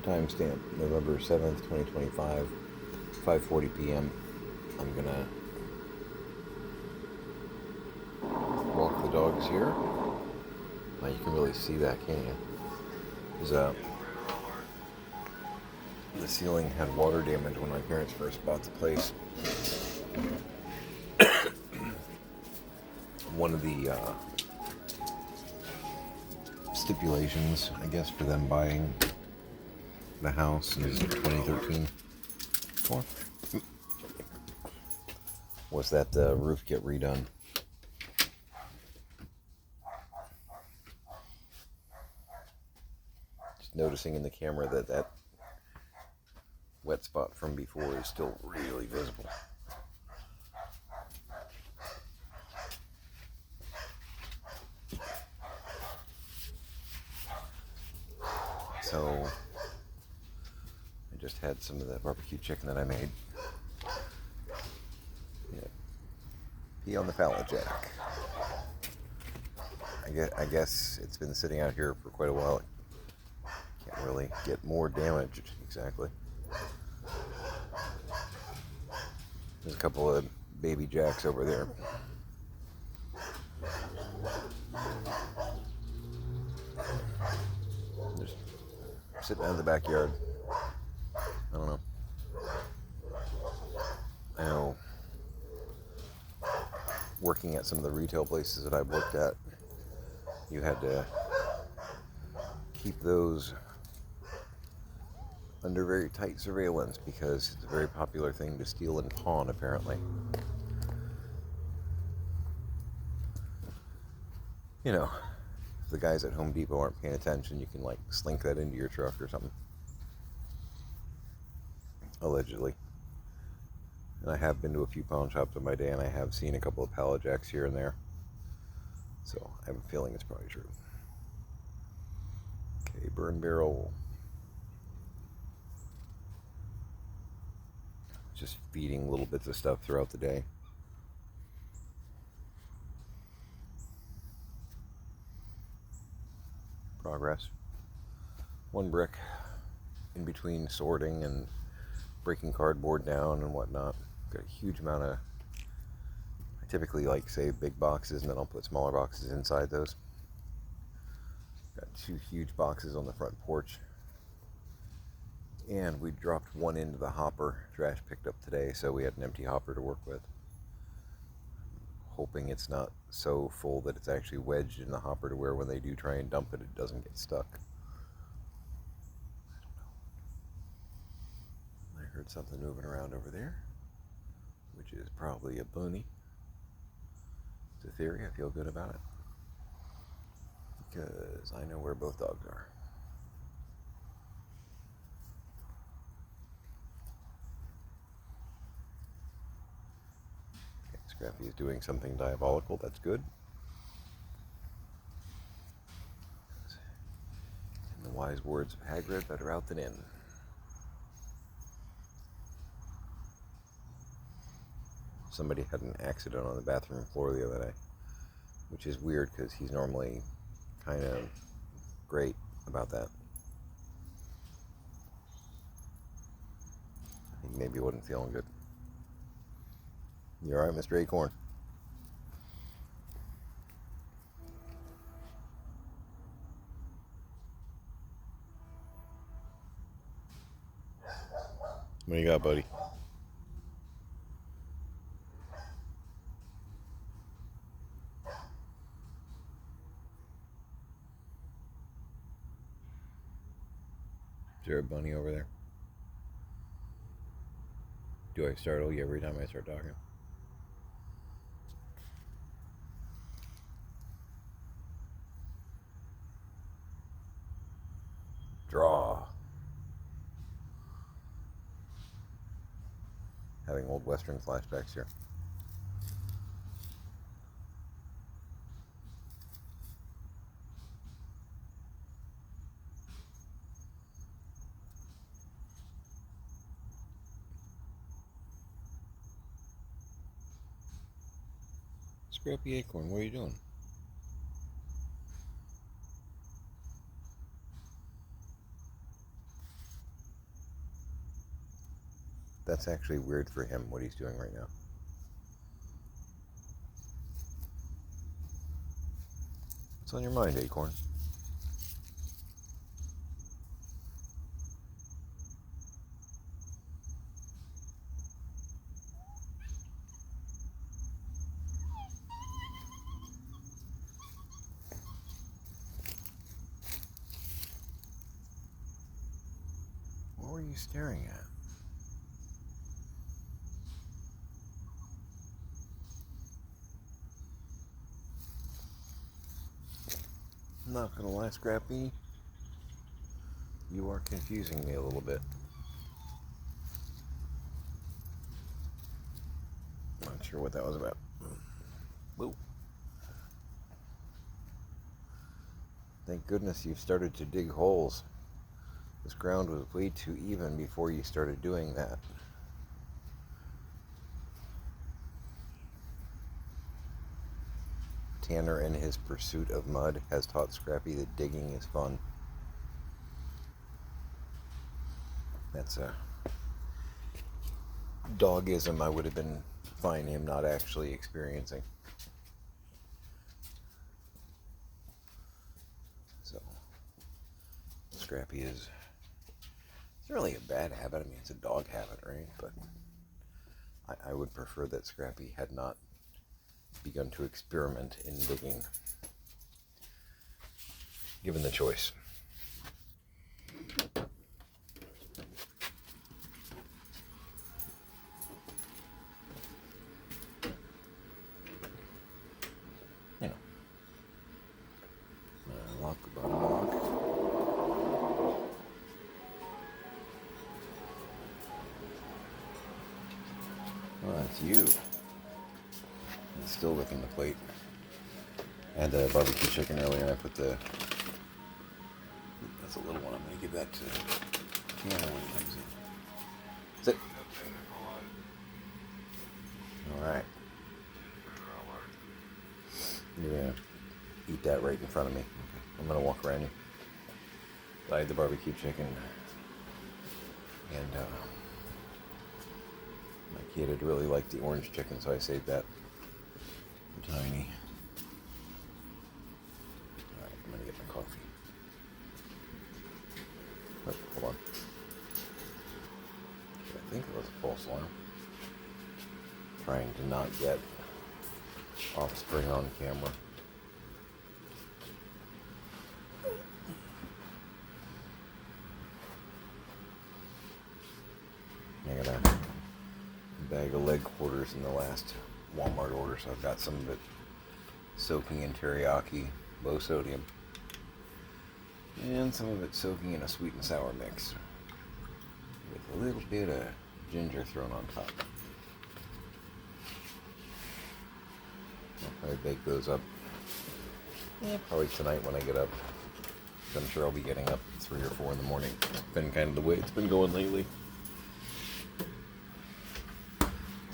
Timestamp November 7th, 2025, 5:40 p.m. I'm gonna walk the dogs here. Now you can really see that, can't you? There's the ceiling had water damage when my parents first bought the place. One of the stipulations, I guess, for them buying the house in 2013 was that the roof get redone. Just noticing in the camera that wet spot from before is still really visible. So I just had some of that barbecue chicken that I made. Yeah. Pee on the pallet jack. I guess it's been sitting out here for quite a while. Can't really get more damage exactly. There's a couple of baby jacks over there. Just sitting out in the backyard. I don't know. I know. Working at some of the retail places that I've worked at, you had to keep those under very tight surveillance because it's a very popular thing to steal and pawn, apparently. You know, if the guys at Home Depot aren't paying attention, you can like slink that into your truck or something. Allegedly. And I have been to a few pawn shops in my day, and I have seen a couple of pallet jacks here and there. So I have a feeling it's probably true. Okay, burn barrel. Just feeding little bits of stuff throughout the day. Progress. One brick in between sorting and breaking cardboard down and whatnot. Got a huge amount of, I typically like save big boxes and then I'll put smaller boxes inside those. Got 2 huge boxes on the front porch. And we dropped one into the hopper. Trash picked up today, so we had an empty hopper to work with. Hoping it's not so full that it's actually wedged in the hopper to where when they do try and dump it, it doesn't get stuck. I don't know. I heard something moving around over there, which is probably a bunny. It's a theory. I feel good about it because I know where both dogs are. Okay, Scrappy is doing something diabolical. That's good. In the wise words of Hagrid, better out than in. Somebody had an accident on the bathroom floor the other day, which is weird because he's normally kind of great about that. I think maybe he wasn't feeling good. You alright, Mr. Acorn? What do you got, buddy? Is there a bunny over there? Do I startle you every time I start talking? Draw. Having old Western flashbacks here. Scrappy Acorn, what are you doing? That's actually weird for him, what he's doing right now. What's on your mind, Acorn? What were you staring at? I'm not gonna lie, Scrappy. You are confusing me a little bit. Not sure what that was about. Whoa. Thank goodness you've started to dig holes. This ground was way too even before you started doing that. Tanner, in his pursuit of mud, has taught Scrappy that digging is fun. That's a dogism I would have been fine him not actually experiencing. So, Scrappy is... It's really a bad habit. I mean, it's a dog habit, right? But I would prefer that Scrappy had not begun to experiment in digging, given the choice. You know, lock the bottom lock. Oh, that's you. It's still licking the plate. I had the barbecue chicken earlier, and I put the... That's a little one. I'm going to give that to Tiana when he comes in. Sit. Alright. You're going to eat that right in front of me. I'm going to walk around you. I had the barbecue chicken. And my kid had really liked the orange chicken, so I saved that for Tiny. Alright, I'm going to get my coffee. Oh, hold on. I think it was a false alarm. Trying to not get Offspring on camera. I got a bag of leg quarters in the last Walmart order, so I've got some of it soaking in teriyaki, low sodium, and some of it soaking in a sweet and sour mix with a little bit of ginger thrown on top. I'll probably bake those up probably tonight when I get up. I'm sure I'll be getting up 3 or 4 in the morning. It's been kind of the way it's been going lately.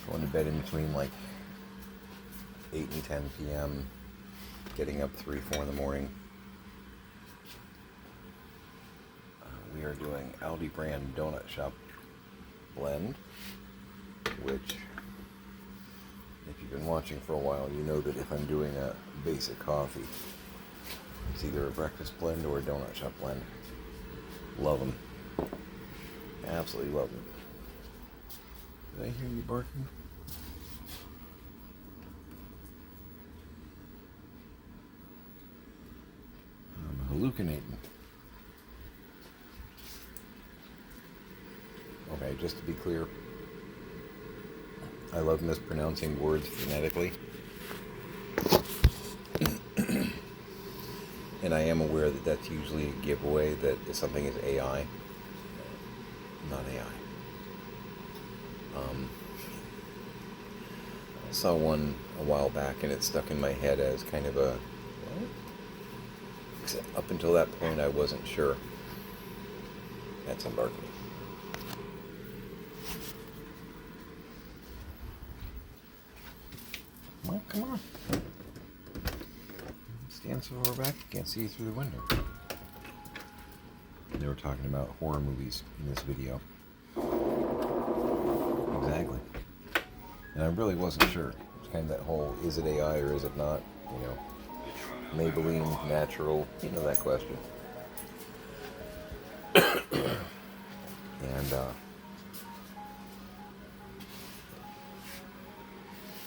Going to bed in between like 8 and 10 p.m. Getting up 3, 4 in the morning. We are doing Aldi brand donut shop blend, which, if you've been watching for a while, you know that if I'm doing a basic coffee, it's either a breakfast blend or a donut shop blend. Love them. Absolutely love them. Did I hear you barking? I'm hallucinating. Okay, just to be clear, I love mispronouncing words phonetically. And I am aware that that's usually a giveaway that something is AI, not AI. I saw one a while back and it stuck in my head as kind of a, what? Except up until that point I wasn't sure. That's some barking. Well, come on. Stand so far back you can't see you through the window. They were talking about horror movies in this video. And I really wasn't sure. It's kind of that whole, is it AI or is it not? You know, Maybelline, natural, you know that question. And,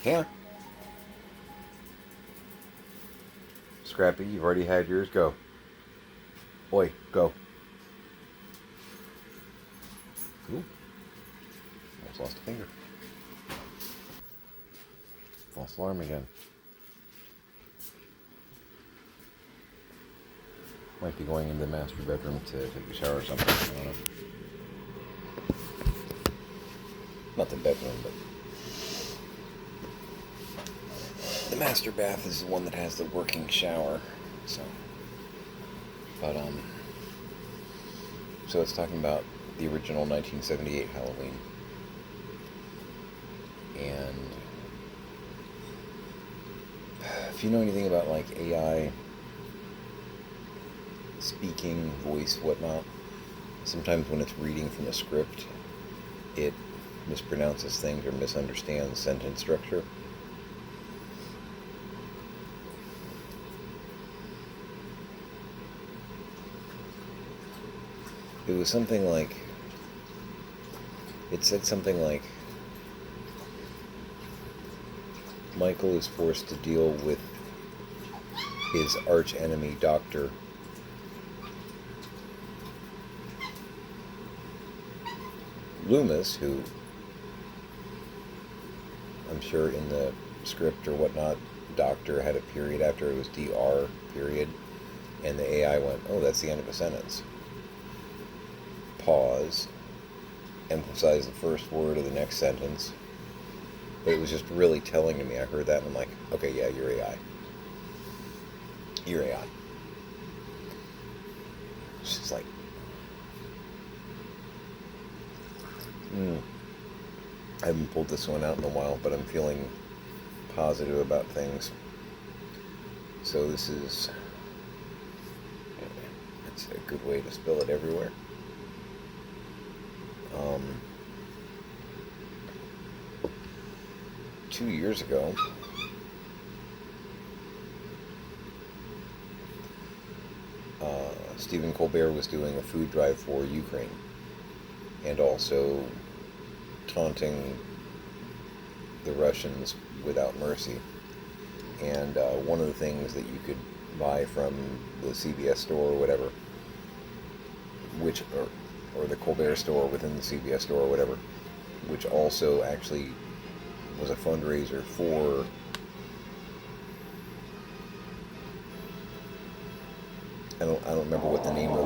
yeah. Scrappy, you've already had yours. Go. Oi, go. Cool. Almost lost a finger. False alarm again. Might be going into the master bedroom to take a shower or something. I don't know. Not the bedroom, but the master bath is the one that has the working shower. So, but so it's talking about the original 1978 Halloween, and if you know anything about like AI, speaking, voice, whatnot, sometimes when it's reading from a script, it mispronounces things or misunderstands sentence structure. It was something like, it said something like, Michael is forced to deal with his arch enemy, Dr. Loomis, who I'm sure in the script or whatnot, Doctor had a period after it was DR, period, and the AI went, oh, that's the end of a sentence. Pause, emphasize the first word of the next sentence. But it was just really telling to me. I heard that and I'm like, okay, yeah, you're AI. You're AI. It's just like, I haven't pulled this one out in a while, but I'm feeling positive about things. So this is, it's a good way to spill it everywhere. 2 years ago, Stephen Colbert was doing a food drive for Ukraine, and also taunting the Russians without mercy. And one of the things that you could buy from the CBS store or whatever, which or the Colbert store within the CBS store or whatever, which also actually was a fundraiser for I don't remember what the name of the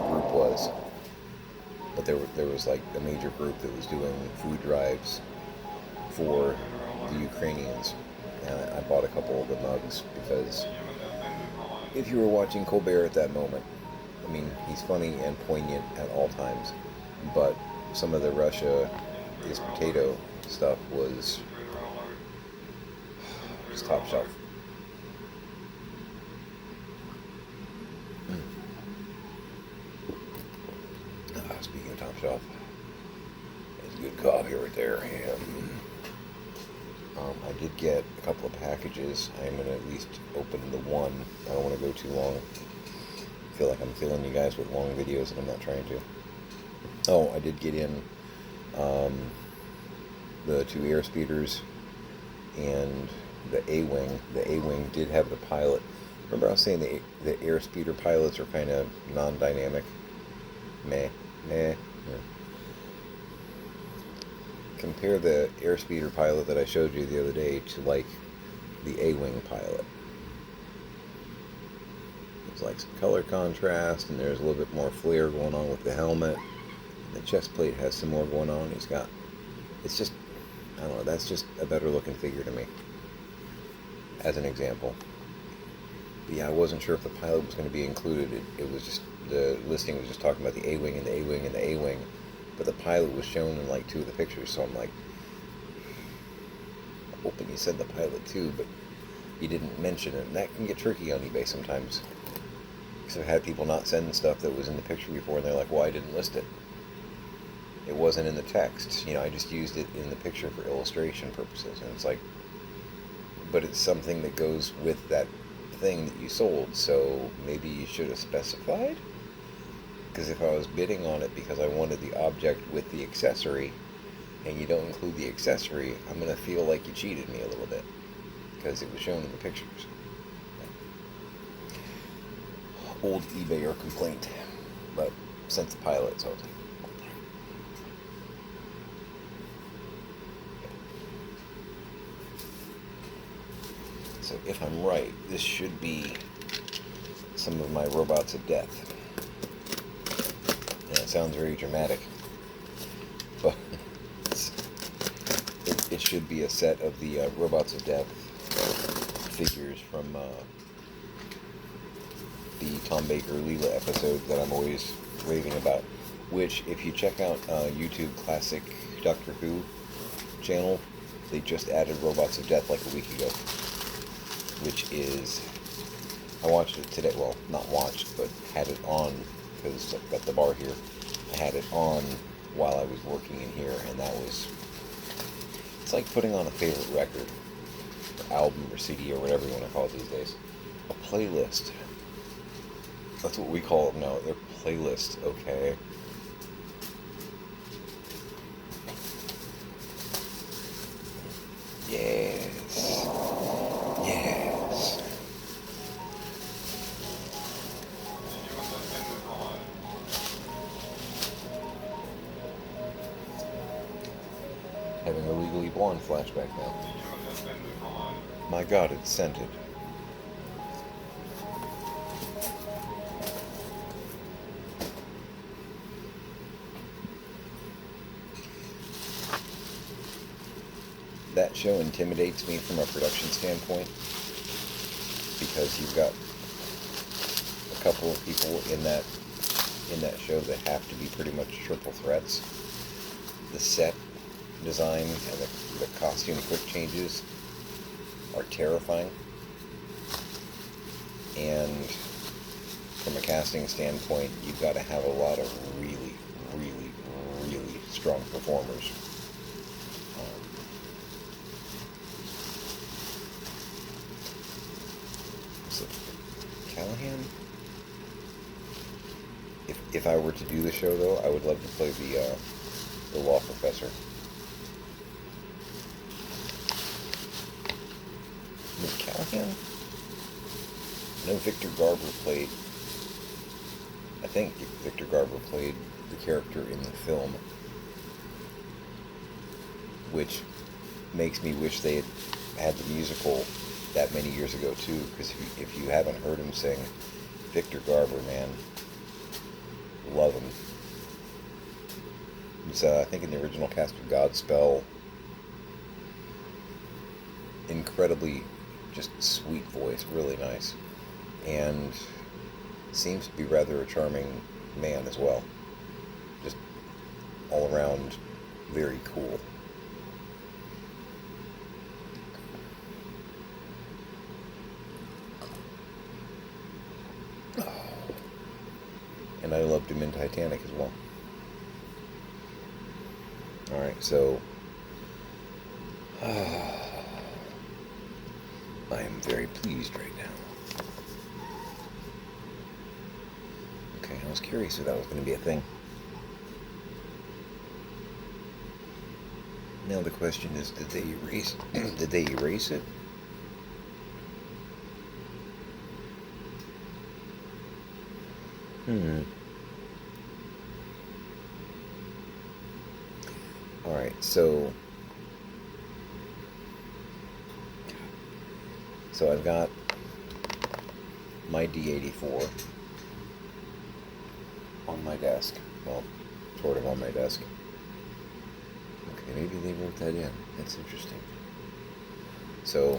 group was, but there was like a major group that was doing food drives for the Ukrainians, and I bought a couple of the mugs because if you were watching Colbert at that moment, I mean, he's funny and poignant at all times, but some of the Russia is potato stuff was top shelf. Speaking of top shelf, it's good coffee right there. Yeah. I did get a couple of packages. I'm going to at least open the one. I don't want to go too long. I feel like I'm killing you guys with long videos and I'm not trying to. Oh, I did get in the 2 air speeders and the A-Wing. The A-Wing did have the pilot. Remember I was saying the airspeeder pilots are kind of non-dynamic? Meh. Yeah. Compare the airspeeder pilot that I showed you the other day to like the A-Wing pilot. There's like some color contrast and there's a little bit more flare going on with the helmet. The chest plate has some more going on. It's just, I don't know, that's just a better looking figure to me, as an example. But yeah, I wasn't sure if the pilot was going to be included. It was just, the listing was just talking about the A-Wing and the A-Wing and the A-Wing, but the pilot was shown in like 2 of the pictures, so I'm like, hoping you said the pilot too, but you didn't mention it, and that can get tricky on eBay sometimes. Because I've had people not send stuff that was in the picture before, and they're like, well, I didn't list it. It wasn't in the text. I just used it in the picture for illustration purposes. And it's like, but it's something that goes with that thing that you sold, so maybe you should have specified? Because if I was bidding on it because I wanted the object with the accessory, and you don't include the accessory, I'm going to feel like you cheated me a little bit, because it was shown in the pictures. Old eBayer complaint, but since the pilot, so I was like, so if I'm right, this should be some of my robots of death. Yeah, it sounds very dramatic, but it should be a set of the robots of death figures from the Tom Baker Leela episode that I'm always raving about, which if you check out YouTube Classic Doctor Who channel, they just added Robots of Death like a week ago, which is, I watched it today, well, not watched, but had it on, because I've got the bar here, I had it on while I was working in here, and that was, it's like putting on a favorite record, or album, or CD, or whatever you want to call it these days. A playlist. That's what we call them now. They're playlists, okay? Yes. Yes. Having a Legally Blonde flashback now. My God, it's scented. That show intimidates me from a production standpoint, because you've got a couple of people in that show that have to be pretty much triple threats. The set design and the costume quick changes are terrifying, and from a casting standpoint, you've got to have a lot of really, really, really strong performers. Callahan? If I were to do the show, though, I would love to play the law professor. Miss Callahan? I know Victor Garber played, I think Victor Garber played the character in the film, which makes me wish they had the musical that many years ago too, because if you haven't heard him sing, Victor Garber, man, love him. He's I think in the original cast of Godspell. Incredibly just sweet voice, really nice, and seems to be rather a charming man as well. Just all around very cool. And I loved him in Titanic as well. Alright, so I am very pleased right now. Okay, I was curious if that was going to be a thing. Now the question is, did they erase did they erase it? Alright, so I've got my D84 on my desk. Well, sort of on my desk. Okay, maybe they wrote that in. That's interesting. So,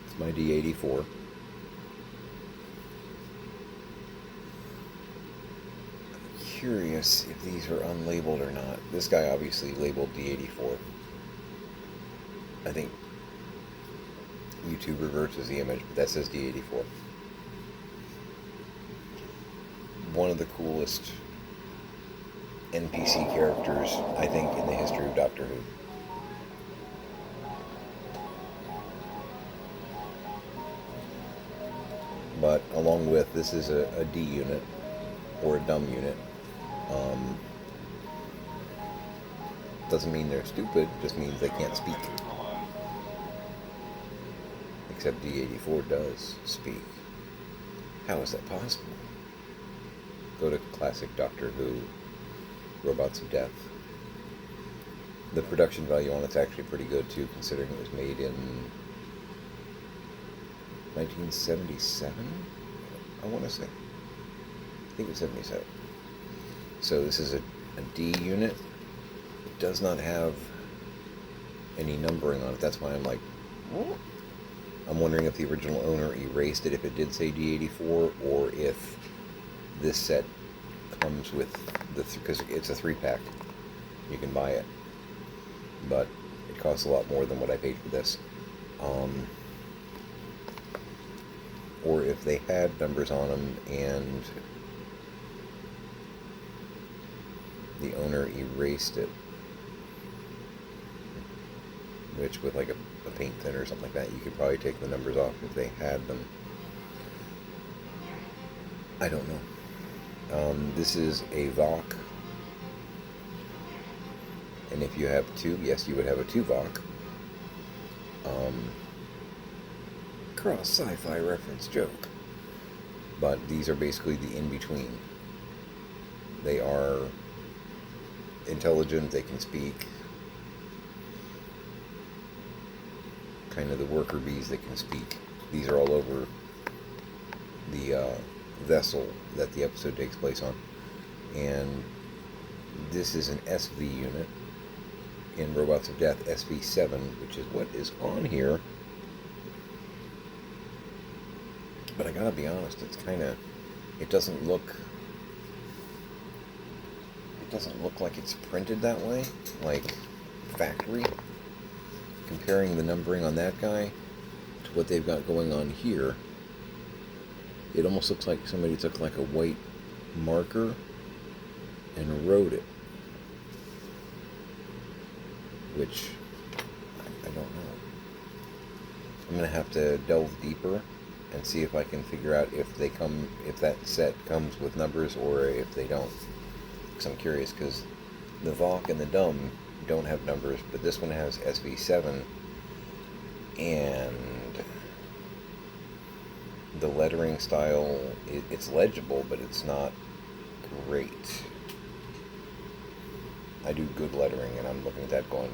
it's my D84. Curious if these are unlabeled or not. This guy obviously labeled D84. I think YouTube reverses the image, but that says D84. One of the coolest NPC characters, I think, in the history of Doctor Who. But along with, this is a D unit, or a dumb unit. Um, doesn't mean they're stupid, just means they can't speak. Except D84 does speak. How is that possible? Go to classic Doctor Who, Robots of Death. The production value on it's actually pretty good too, considering it was made in 1977, I want to say. I think it was 77. So this is a D unit. It does not have any numbering on it. That's why I'm like, oh. I'm wondering if the original owner erased it if it did say D84, or if this set comes with the, because it's a 3-pack. You can buy it. But it costs a lot more than what I paid for this. Or if they had numbers on them and the owner erased it, which with like a paint thinner or something like that, you could probably take the numbers off if they had them. I don't know. This is a Vok, and if you have two, yes, you would have a 2 Vok. Cross sci-fi reference joke. But these are basically the in-between. They are intelligent, they can speak. Kind of the worker bees that can speak. These are all over the vessel that the episode takes place on. And this is an SV unit in Robots of Death, SV7, which is what is on here. But I gotta be honest, it's kind of, it doesn't look like it's printed that way, like factory. Comparing the numbering on that guy to what they've got going on here, it almost looks like somebody took like a white marker and wrote it, which I don't know. I'm gonna have to delve deeper and see if I can figure out if that set comes with numbers or if they don't. Because I'm curious, because the Vok and the Dumb don't have numbers, but this one has SV7, and the lettering style, it's legible, but it's not great. I do good lettering, and I'm looking at that going,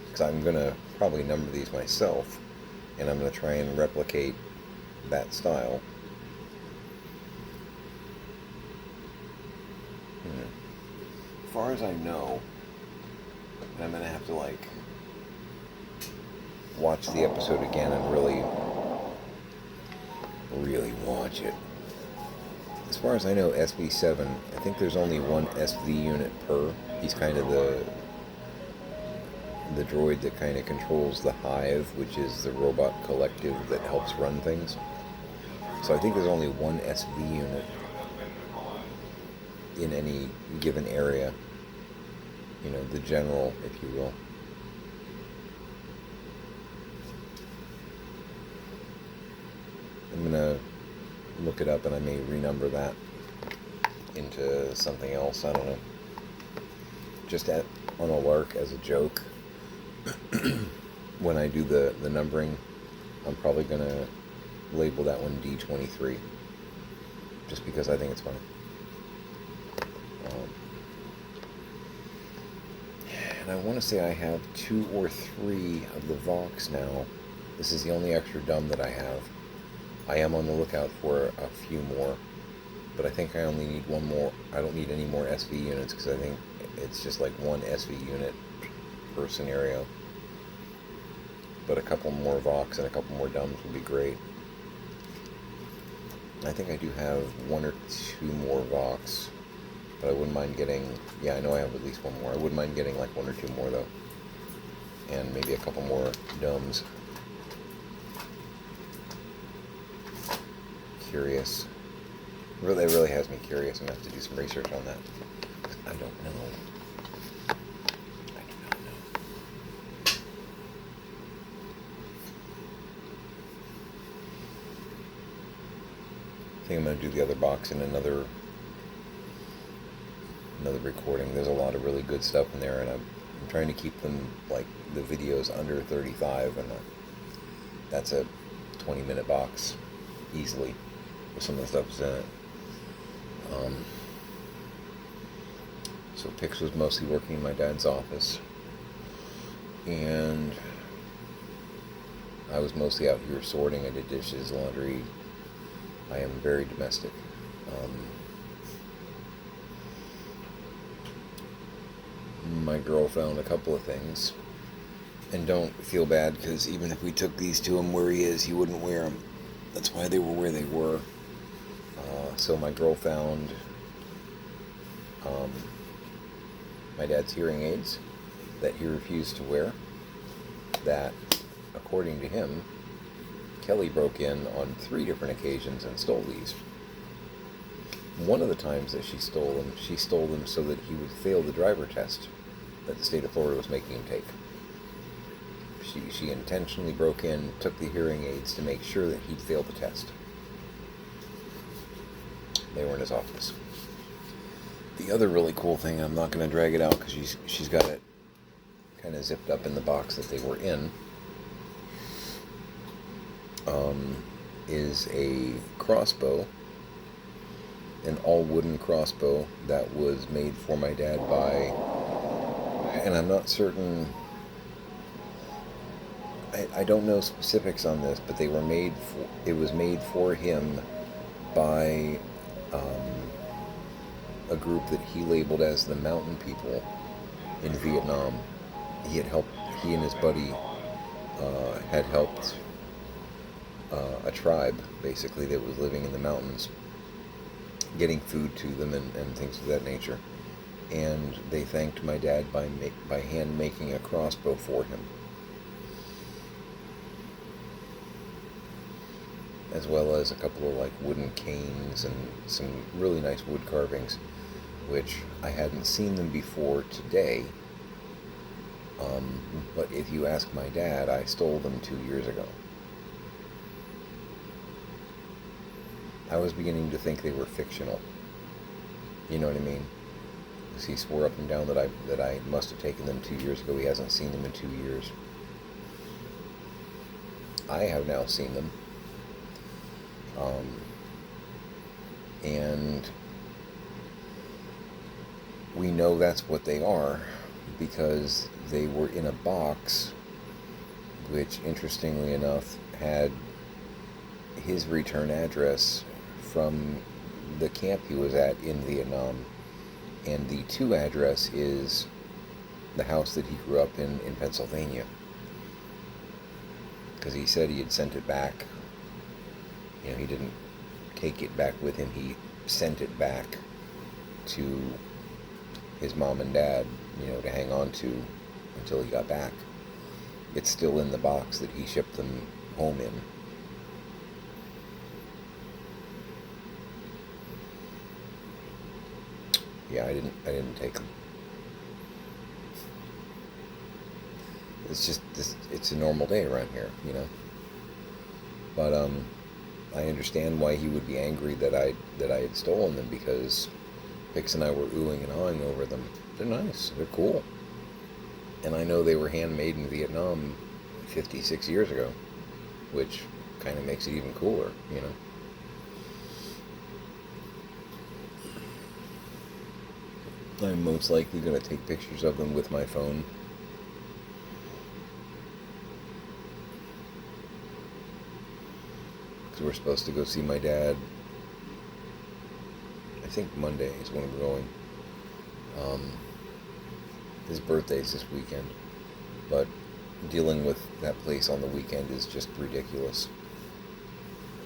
because I'm going to probably number these myself, and I'm going to try and replicate that style. As far as I know, and I'm going to have to like watch the episode again and really watch it. As far as I know, SV7, I think there's only one SV unit per. He's kind of the droid that kind of controls the Hive, which is the robot collective that helps run things. So I think there's only one SV unit in any given area. You know, the general, if you will. I'm gonna look it up, and I may renumber that into something else. I don't know. Just on a lark, as a joke. When I do the numbering, I'm probably gonna label that one D23, just because I think it's funny. And I want to say I have 2 or 3 of the Voks now. This is the only extra dumb that I have. I am on the lookout for a few more, but I think I only need one more. I don't need any more SV units, because I think it's just like one SV unit per scenario. But a couple more Voks and a couple more dumbs would be great. I think I do have 1 or 2 more Voks, but I wouldn't mind getting, yeah, I know I have at least 1 more. I wouldn't mind getting like 1 or 2 more though, and maybe a couple more dumbs. Curious. Really, it really has me curious. I'm gonna have to do some research on that. I don't know. I do not know. I think I'm gonna do the other box in another recording. There's a lot of really good stuff in there, and I'm trying to keep them, like, the videos under 35, and that's a 20-minute box easily with some of the stuff that's in it. So Pix was mostly working in my dad's office, and I was mostly out here sorting. I did dishes, laundry. I am very domestic. My girl found a couple of things, and don't feel bad, because even if we took these to him where he is, he wouldn't wear them. That's why they were where they were. So my girl found my dad's hearing aids that he refused to wear, that, according to him, Kelly broke in on 3 different occasions and stole these. One of the times that she stole them so that he would fail the driver test that the state of Florida was making him take. She intentionally broke in, took the hearing aids to make sure that he'd fail the test. They were in his office. The other really cool thing, I'm not going to drag it out because she's got it kind of zipped up in the box that they were in, is a crossbow, an all-wooden crossbow that was made for my dad by, and I'm not certain, I don't know specifics on this, but it was made for him by a group that he labeled as the Mountain People in Vietnam. He and his buddy had helped a tribe, basically, that was living in the mountains, getting food to them and things of that nature. And they thanked my dad by hand making a crossbow for him, as well as a couple of, like, wooden canes and some really nice wood carvings, which I hadn't seen them before today. But if you ask my dad, I stole them 2 years ago. I was beginning to think they were fictional. You know what I mean? Because he swore up and down that I must have taken them 2 years ago. He hasn't seen them in 2 years. I have now seen them. And we know that's what they are, because they were in a box which, interestingly enough, had his return address from the camp he was at in Vietnam, and the to address is the house that he grew up in Pennsylvania, because he said he had sent it back. You know, he didn't take it back with him. He sent it back to his mom and dad, to hang on to until he got back. It's still in the box that he shipped them home in. Yeah, I didn't take them. It's just it's a normal day around here, But I understand why he would be angry that I had stolen them, because Pix and I were oohing and ahhing over them. They're nice. They're cool. And I know they were handmade in Vietnam 56 years ago, which kind of makes it even cooler, I'm most likely going to take pictures of them with my phone. Because we're supposed to go see my dad. I think Monday is when we're going. His birthday's this weekend. But dealing with that place on the weekend is just ridiculous.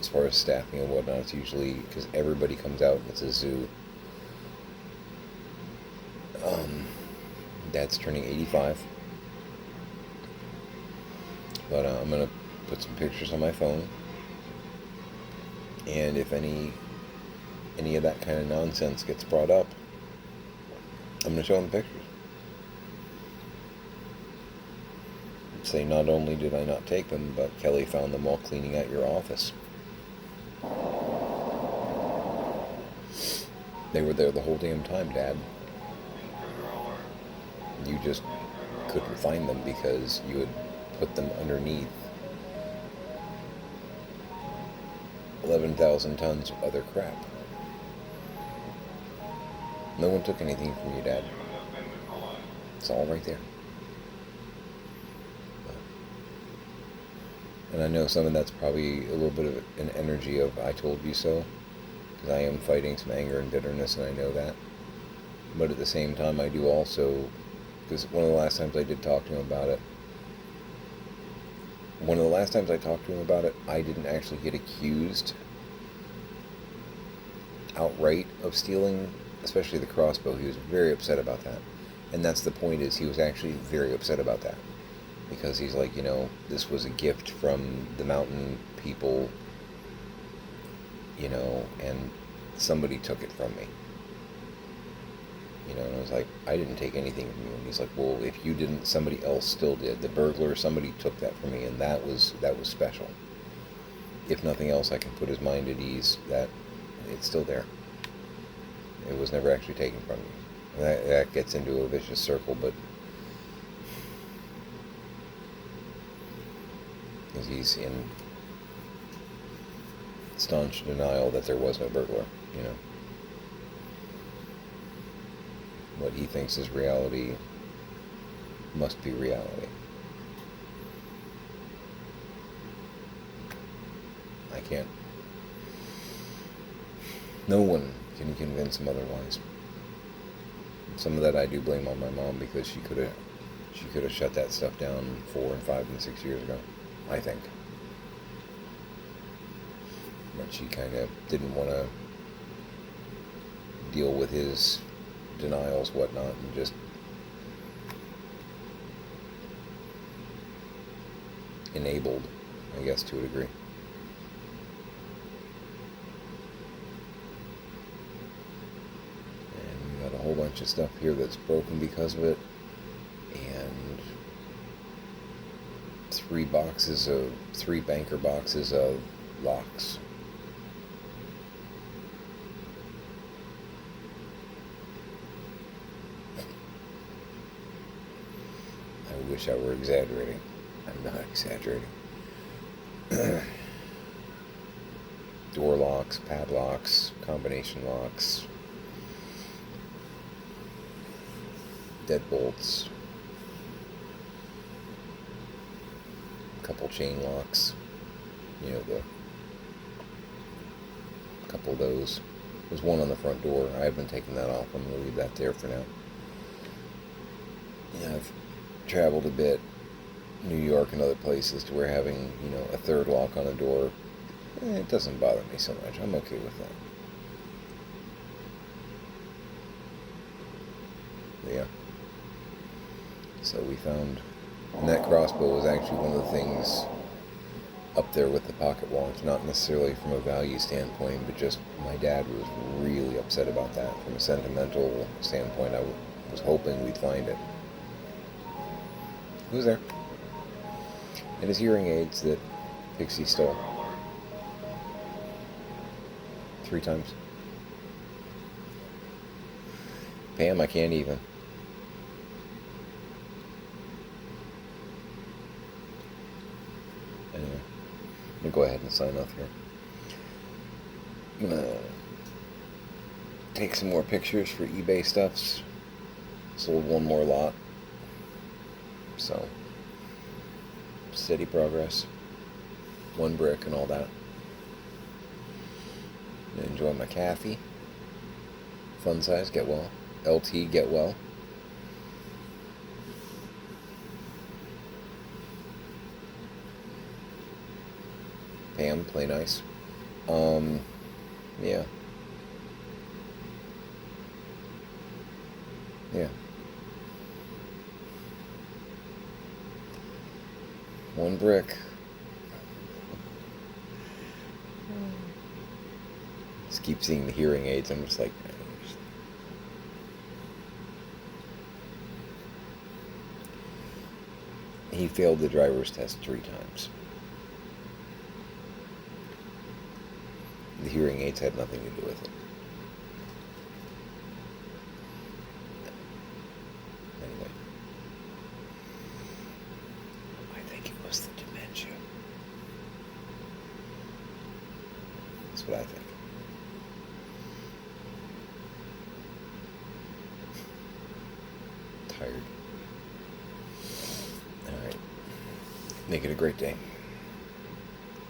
As far as staffing and whatnot, it's usually because everybody comes out and it's a zoo. Dad's turning 85. But I'm going to put some pictures on my phone. And if any any of that kind of nonsense gets brought up, I'm going to show them the pictures. Say, not only did I not take them, but Kelly found them while cleaning out your office. They were there the whole damn time, Dad. You just couldn't find them because you had put them underneath 11,000 tons of other crap. No one took anything from you, Dad. It's all right there. And I know some of that's probably a little bit of an energy of I told you so, because I am fighting some anger and bitterness, and I know that. But at the same time, I do also, because one of the last times I did talk to him about it, I didn't actually get accused outright of stealing, especially the crossbow. He was very upset about that. And that's the point, is he was actually very upset about that. Because he's like, this was a gift from the mountain people, and somebody took it from me. And I was like, I didn't take anything from you. And he's like, well, if you didn't, somebody else still did. The burglar, somebody took that from me, and that was special. If nothing else, I can put his mind at ease that it's still there. It was never actually taken from you. And that gets into a vicious circle, but because he's in staunch denial that there was no burglar, What he thinks is reality must be reality. I can't. No one can convince him otherwise. Some of that I do blame on my mom, because she could have shut that stuff down 4 and 5 and 6 years ago, I think. But she kind of didn't want to deal with his denials, whatnot, and just enabled, I guess, to a degree. And we got a whole bunch of stuff here that's broken because of it, and 3 banker boxes of locks. I wish I were exaggerating. I'm not exaggerating. Door locks, padlocks, combination locks, deadbolts, a couple chain locks, a couple of those. There's one on the front door. I haven't taken that off. I'm going to leave that there for now. I've traveled a bit, New York and other places, to where having, a third lock on a door, it doesn't bother me so much. I'm okay with that. Yeah. So we found, and that crossbow was actually one of the things up there with the pocket watch, not necessarily from a value standpoint, but just my dad was really upset about that. From a sentimental standpoint, I was hoping we'd find it. Who's there? And his hearing aids that Pixie stole 3 times. Pam, I can't even. Anyway, I'm going to go ahead and sign off here. I'm going to take some more pictures for eBay stuffs. Sold 1 more lot. So, steady progress. 1 brick and all that. Enjoy my coffee. Fun size, get well. LT, get well. Pam, play nice. Yeah. Yeah. 1 brick. Just keep seeing the hearing aids. I'm just like, he failed the driver's test 3 times. The hearing aids had nothing to do with it. Anyway, I think it was the dementia. That's what I think. Tired. All right. Make it a great day.